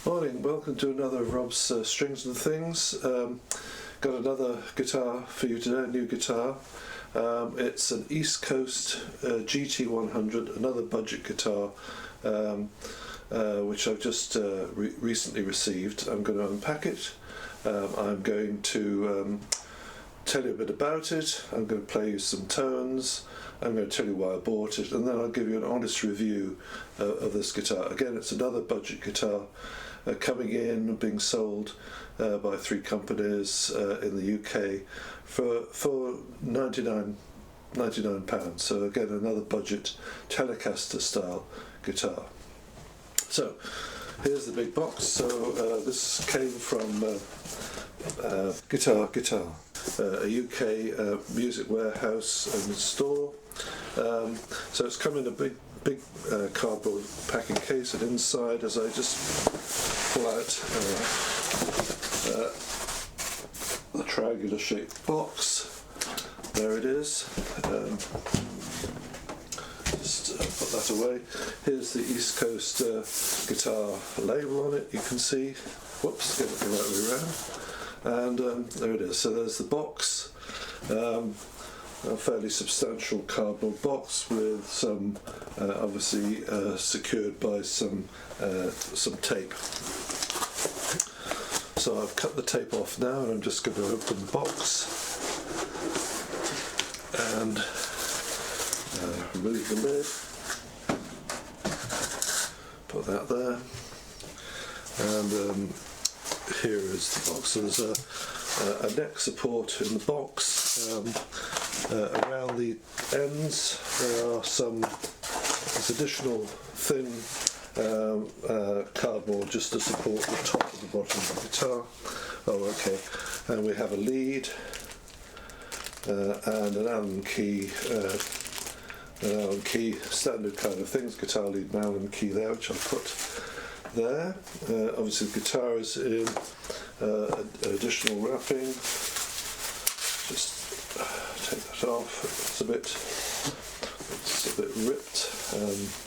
Morning, welcome to another of Rob's Strings and Things. Got another guitar for you today, a new guitar. It's an East Coast GT100, another budget guitar, which I've just recently received. I'm going to unpack it. I'm going to tell you a bit about it. I'm going to play you some tones. I'm going to tell you why I bought it, and then I'll give you an honest review of this guitar. Again, it's another budget guitar coming in and being sold by 3 companies in the UK for £99. So again, another budget Telecaster style guitar. So here's the big box. So this came from Guitar, a UK music warehouse and store. So it's come in a big cardboard packing case, and inside, as I just pull out the triangular shaped box, there it is. Just put that away. Here's the East Coast guitar label on it, you can see. Whoops, get it the right way around. And there it is. So there's the box. A fairly substantial cardboard box with some, obviously secured by some tape. So I've cut the tape off now, and I'm just going to open the box and remove the lid. Put that there, and here is the box. So there's a neck support in the box. Around the ends there are there's additional thin cardboard just to support the top and the bottom of the guitar. Oh, okay. And we have a lead and an Allen key, standard kind of things, guitar lead and Allen key there, which I'll put there. Obviously the guitar is in additional wrapping. Just take that off. It's a bit ripped,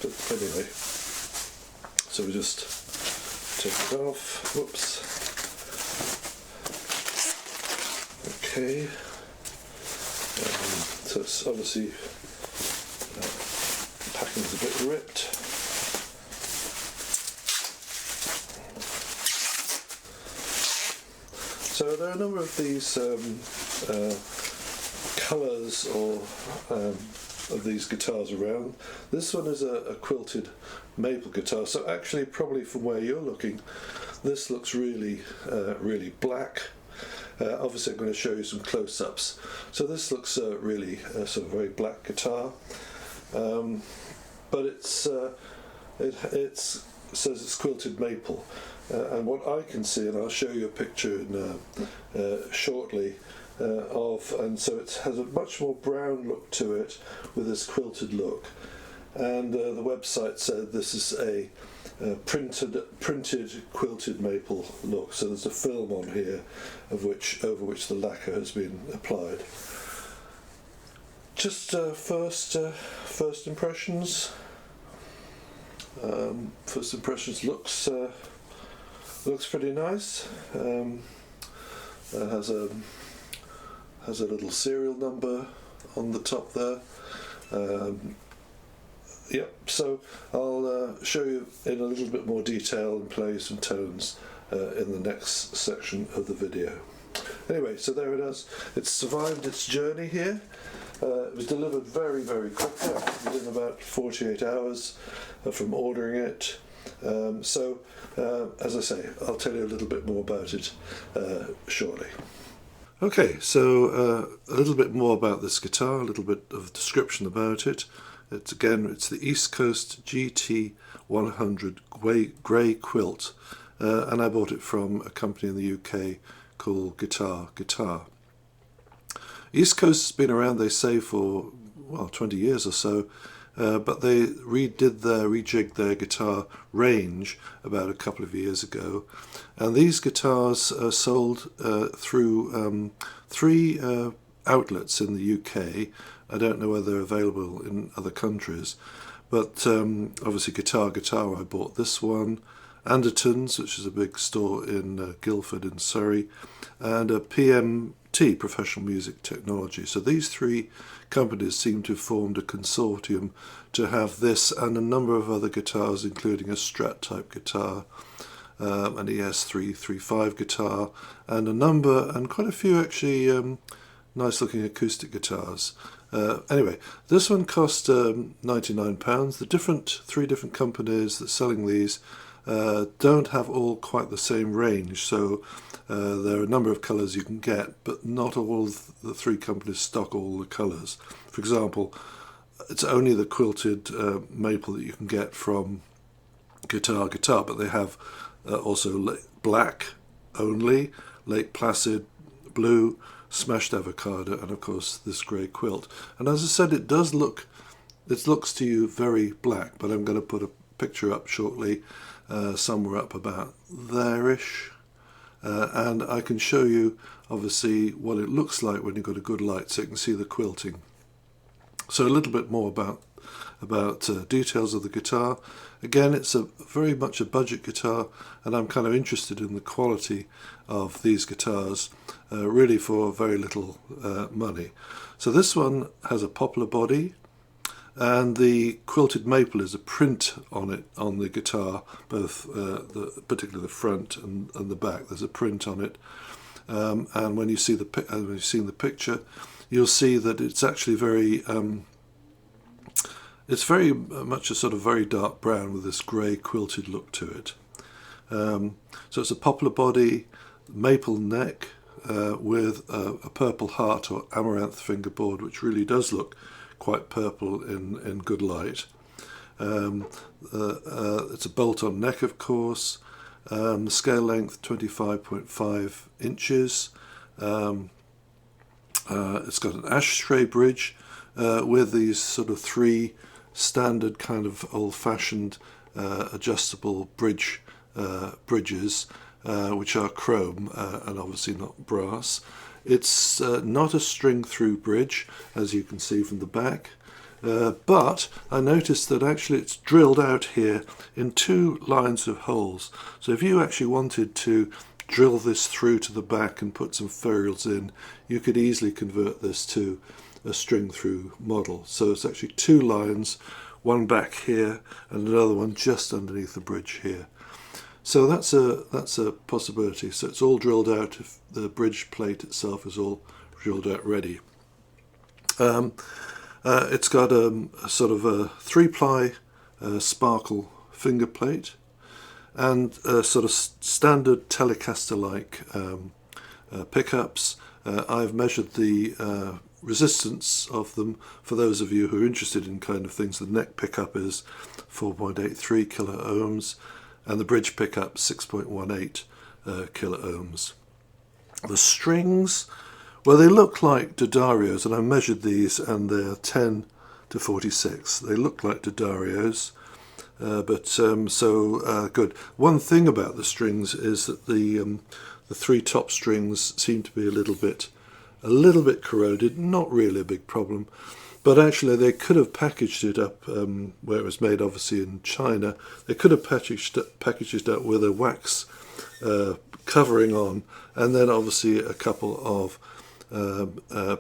but anyway. So we just take it off. Whoops. Okay. So it's obviously the packing's a bit ripped. So there are a number of these colours of these guitars around. This one is a quilted maple guitar. So actually, probably from where you're looking, this looks really black. Obviously, I'm going to show you some close-ups. So this looks really sort of very black guitar, but it says it's quilted maple. And what I can see, and I'll show you a picture shortly, and so it has a much more brown look to it with this quilted look. And the website said this is a printed quilted maple look. So there's a film on here over which the lacquer has been applied. Just first impressions. First impressions looks pretty nice. It has a little serial number on the top there. Yep, so I'll show you in a little bit more detail and play some tones in the next section of the video. Anyway, so there it is. It's survived its journey here. It was delivered very quickly, within about 48 hours from ordering it. So, as I say, I'll tell you a little bit more about it shortly. Okay, so a little bit more about this guitar, a little bit of description about it. It's the East Coast GT100 grey quilt, and I bought it from a company in the UK called Guitar. East Coast has been around, they say, for 20 years or so, but they rejigged their guitar range about a couple of years ago, and these guitars are sold through 3 outlets in the UK. I don't know whether they're available in other countries, but obviously Guitar, I bought this one, Anderton's, which is a big store in Guildford in Surrey, and a PMT, Professional Music Technology. So these three companies seem to have formed a consortium to have this and a number of other guitars, including a Strat type guitar, an ES335 guitar, and a number, and quite a few actually nice looking acoustic guitars. Anyway, this one cost £99. The three different companies that are selling these don't have all quite the same range, so there are a number of colours you can get, but not all of the three companies stock all the colours. For example, it's only the quilted maple that you can get from Guitar, but they have also black only, Lake Placid, blue, smashed avocado, and of course this grey quilt. And as I said, it looks to you very black, but I'm going to put a picture up shortly, somewhere up about there-ish, and I can show you obviously what it looks like when you've got a good light, so you can see the quilting. So a little bit more about details of the guitar. Again, it's very much a budget guitar, and I'm kind of interested in the quality of these guitars, really for very little money. So this one has a poplar body, and the quilted maple is a print on it, on the guitar, both particularly the front and the back. There's a print on it, and when you see when you've seen the picture, you'll see that it's actually it's very much a sort of very dark brown with this grey quilted look to it. So it's a poplar body, maple neck, with a purple heart or amaranth fingerboard, which really does look quite purple in good light. It's a bolt-on neck, of course. Scale length 25.5 inches. It's got an ashtray bridge with these sort of three standard kind of old-fashioned adjustable bridges, which are chrome and obviously not brass. It's not a string-through bridge, as you can see from the back, but I noticed that actually it's drilled out here in two lines of holes. So if you actually wanted to drill this through to the back and put some ferrules in, you could easily convert this to a string-through model. So it's actually two lines, one back here and another one just underneath the bridge here. So that's a possibility. So it's all drilled out. If the bridge plate itself is all drilled out ready. It's got a sort of a 3-ply sparkle finger plate, and sort of standard Telecaster-like pickups. I've measured the resistance of them for those of you who are interested in kind of things. The neck pickup is 4.83 kilo ohms, and the bridge pickup 6.18 kilo ohms. The strings, well, they look like D'Addarios, and I measured these, and they're 10 to 46. They look like D'Addarios. Good. One thing about the strings is that the three top strings seem to be a little bit corroded. Not really a big problem, but actually they could have packaged it up where it was made, obviously in China. They could have packaged it up with a wax covering on, and then obviously a couple of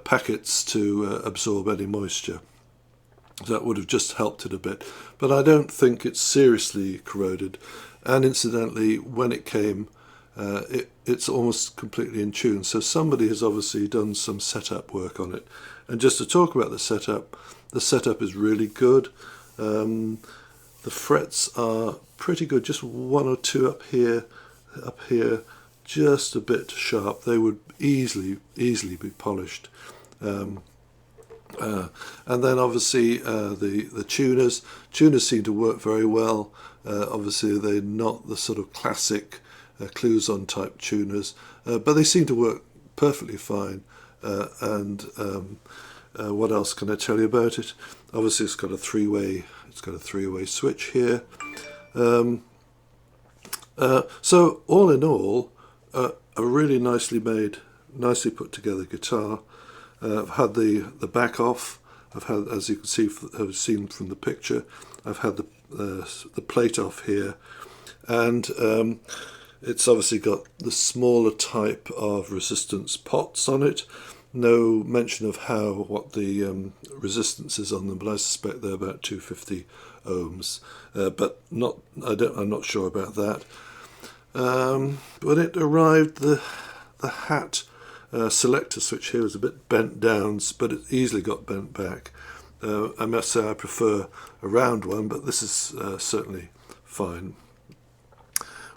packets to absorb any moisture. That would have just helped it a bit, but I don't think it's seriously corroded. And incidentally, when it came, it's almost completely in tune. So somebody has obviously done some setup work on it. And just to talk about the setup is really good. The frets are pretty good, just one or two up here, just a bit sharp. They would easily be polished. And then obviously the tuners seem to work very well. Obviously they're not the sort of classic Clues-on type tuners, but they seem to work perfectly fine. What else can I tell you about it? Obviously it's got a three-way switch here. So all in all, a really nicely made, nicely put together guitar. I've had the back off. I've had, as you can see, have seen from the picture, I've had the plate off here, and it's obviously got the smaller type of resistance pots on it. No mention of what the resistance is on them, but I suspect they're about 250 ohms, but I'm not sure about that. When it arrived, the hat selector switch here was a bit bent down, but it easily got bent back. I must say I prefer a round one, but this is certainly fine.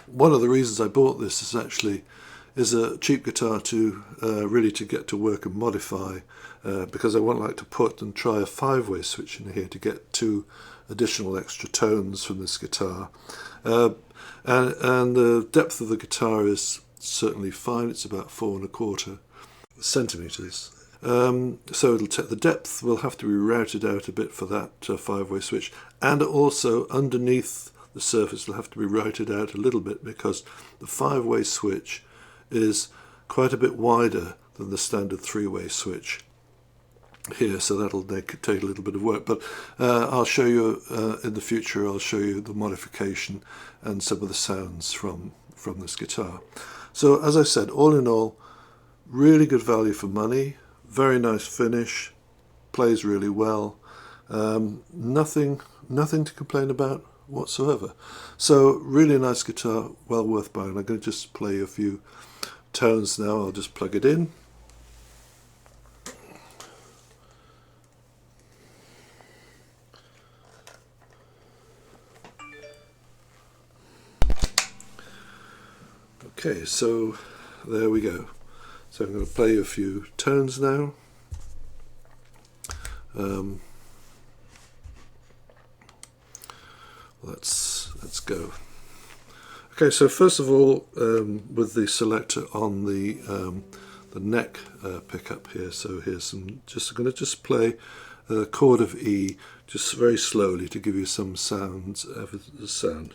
One of the reasons I bought this is a cheap guitar to really to get to work and modify, because I won't like to put and try a 5-way switch in here to get 2 additional extra tones from this guitar. And the depth of the guitar is certainly fine. It's about 4¼ centimeters. So the depth will have to be routed out a bit for that 5-way switch, and also underneath the surface will have to be routed out a little bit, because the 5-way switch is quite a bit wider than the standard 3-way switch here, so that'll take a little bit of work, but I'll show you in the future. I'll show you the modification and some of the sounds from this guitar. So as I said, all in all, really good value for money, very nice finish, plays really well, nothing to complain about whatsoever. So really nice guitar, well worth buying. I'm going to just play a few tones now. I'll just plug it in. Okay, so there we go. So I'm going to play a few tones now. Let's go. Okay, so first of all, with the selector on the neck pickup here. So here's I'm going to just play a chord of E, just very slowly to give you some sounds, the sound.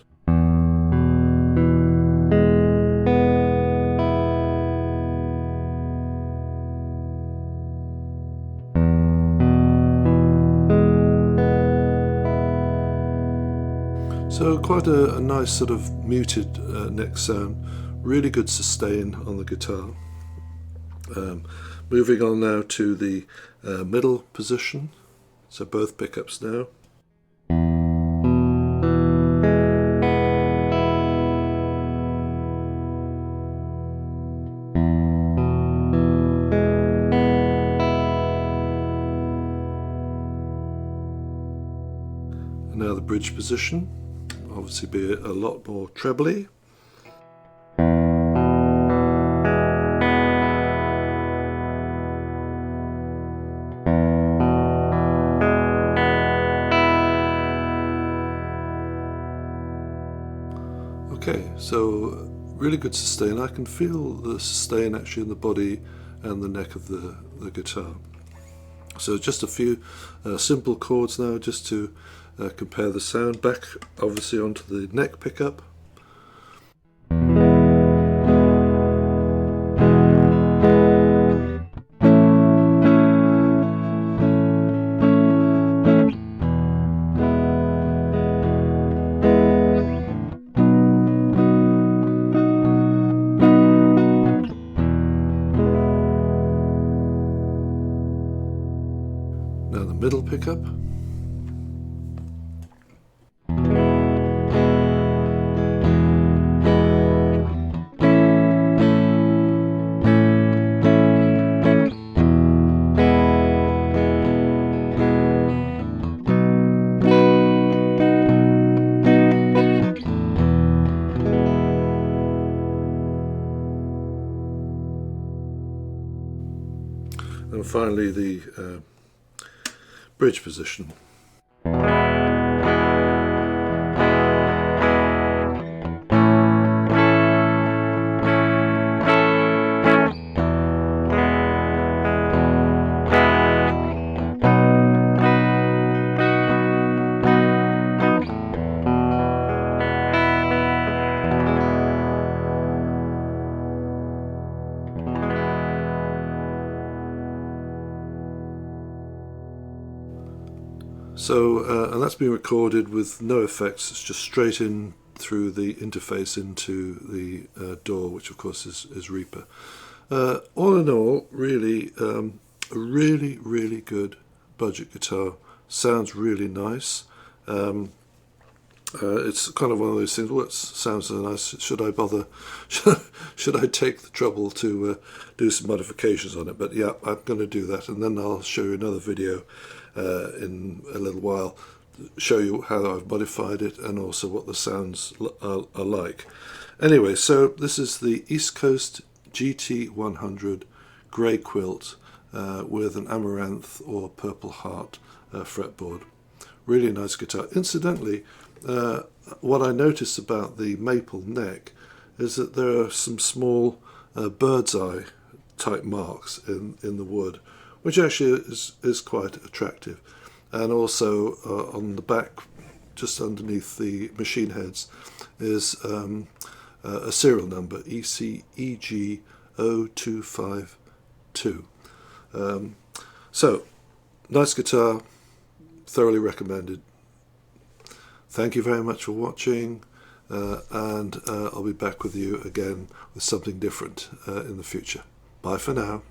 So quite a nice sort of muted neck sound, really good sustain on the guitar. Moving on now to the middle position, so both pickups now. And now the bridge position. Obviously be a lot more trebly. Okay, so really good sustain. I can feel the sustain actually in the body and the neck of the guitar. So just a few simple chords now, just to compare the sound. Back obviously onto the neck pickup. Now the middle pickup. And finally the bridge position. So, and that's been recorded with no effects. It's just straight in through the interface into the DAW, which of course is Reaper. All in all, really, a really good budget guitar. Sounds really nice. It's kind of one of those things. Well, it sounds so nice. Should I bother? Should I take the trouble to do some modifications on it? But yeah, I'm going to do that, and then I'll show you another video in a little while, show you how I've modified it and also what the sounds are like. Anyway, so this is the East Coast GT100 grey quilt with an amaranth or purple heart fretboard. Really nice guitar. Incidentally, what I noticed about the maple neck is that there are some small bird's eye type marks in the wood, which actually is quite attractive. And also on the back, just underneath the machine heads, is a serial number, ECEG0252. So, nice guitar, thoroughly recommended. Thank you very much for watching, and I'll be back with you again with something different in the future. Bye for now.